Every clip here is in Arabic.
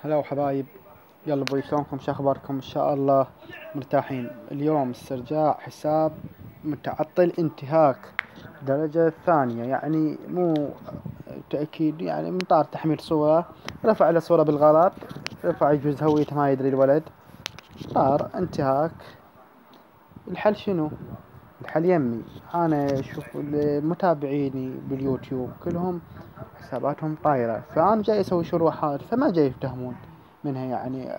هلا وحبايب قلبي، شلونكم؟ شو اخباركم؟ ان شاء الله مرتاحين. اليوم استرجاع حساب متعطل انتهاك درجة ثانية، يعني مو تأكيد، يعني من طار تحميل صورة، رفع له صورة بالغلط، رفع يجوز هويته ما يدري الولد، طار انتهاك. الحل شنو؟ الحل يمي. انا اشوف متابعيني باليوتيوب كلهم حساباتهم طايرة، فأنا جاي أسوي شروحات فما جاي يفتهمون منها، يعني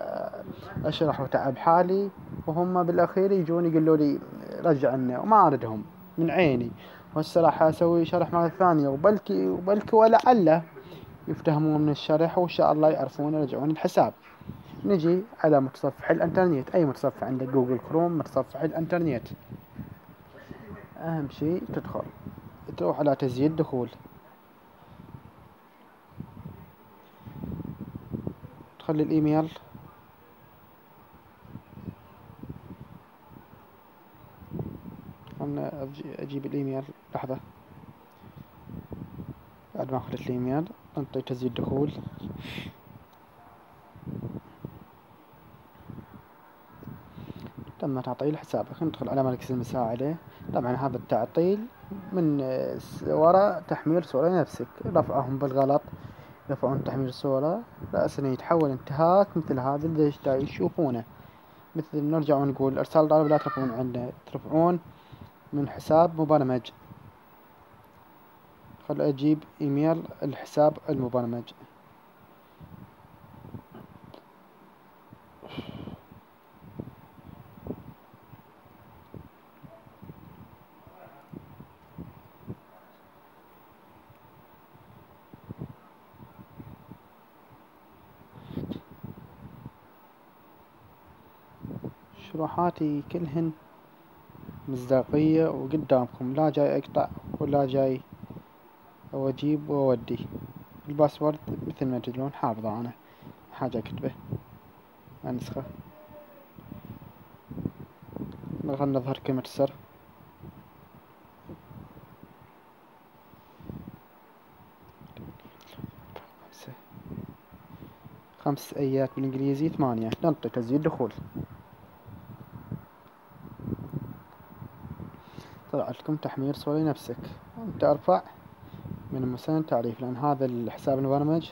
أشرح وتعب حالي، وهم بالأخير يجون يقولوا لي رجع لنا، وما أردهم من عيني. والصراحة أسوي شرح مرة ثانية، وبلكي ولعله يفتهمون من الشرح، وإن شاء الله يعرفون يرجعون الحساب. نجي على متصفح الإنترنت، أي متصفح عندك، جوجل كروم، متصفح الإنترنت. أهم شيء تدخل، تروح على تسجيل دخول، تخلي الإيميل. خلنا أجيب الإيميل، لحظة. بعد ما أخذت الإيميل أنطي تسجيل دخول. لما تعطيل حسابك ندخل على مركز المساعدة. طبعا هذا التعطيل من وراء تحميل صورة لنفسك، رفعهم بالغلط، يرفعون تحميل صورة رأسا يتحول انتهاك مثل هذا اللي يشوفونه. مثل نرجع ونقول إرسال طلب لا ترفعون عندنا، ترفعون من حساب مبرمج. خل أجيب إيميل الحساب المبرمج. شروحاتي كلهن مصداقية وقدامكم، لا جاي أقطع ولا جاي وأجيب وأودي. الباسورد مثل ما تدرون حافظه أنا، حاجة أكتبه أنسخه. خلنا نظهر كلمة السر. خمس أيات بالإنجليزي، 8. ننطي تسجيل دخول. طلعت لكم تحميل صورة لنفسك. أنت ارفع من مستند التعريف، لأن هذا الحساب المبرمج،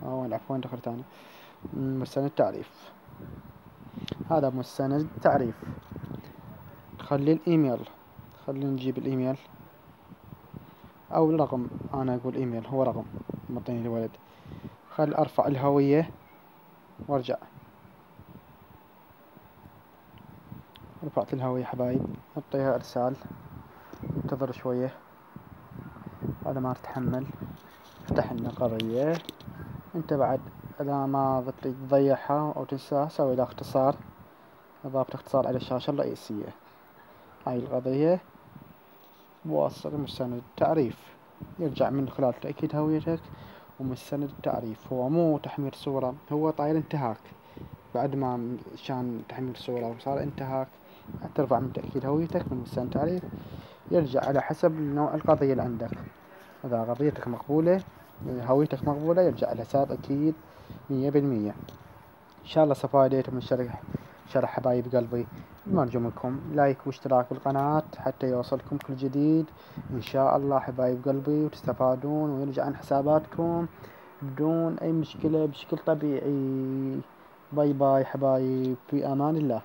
أو عفوا دخلت أنا من مستند التعريف. هذا مستند التعريف. خلي الإيميل، خلينا نجيب الإيميل أو الرقم. أنا أقول إيميل، هو رقم معطيني الولد. خل أرفع الهوية وارجع. رفعت الهوية حبايب، نعطيها إرسال، انتظر شوية على ما تتحمل. افتح لنا قضية. انت بعد اذا ما تضيعها او تنساها سوي لها اختصار، اضافة اختصار على الشاشة الرئيسية. هاي القضية بواسطة مستند التعريف، يرجع من خلال تأكيد هويتك ومستند التعريف. هو مو تحميل صورة، هو طاير انتهاك. بعد ما شان تحميل صورة وصار انتهاك، ترفع من تأكيد هويتك من مستند التعريف. يرجع على حسب نوع القضية اللي عندك. إذا قضيتك مقبولة، هويتك مقبولة، يرجع الحساب أكيد 100%. إن شاء الله استفاديتم من شرح حبايب قلبي. نرجو منكم لايك واشتراك بالقناة حتى يوصلكم كل جديد إن شاء الله حبايب قلبي، وتستفادون ويرجع عن حساباتكم بدون أي مشكلة، بشكل طبيعي. باي باي حبايب، في أمان الله.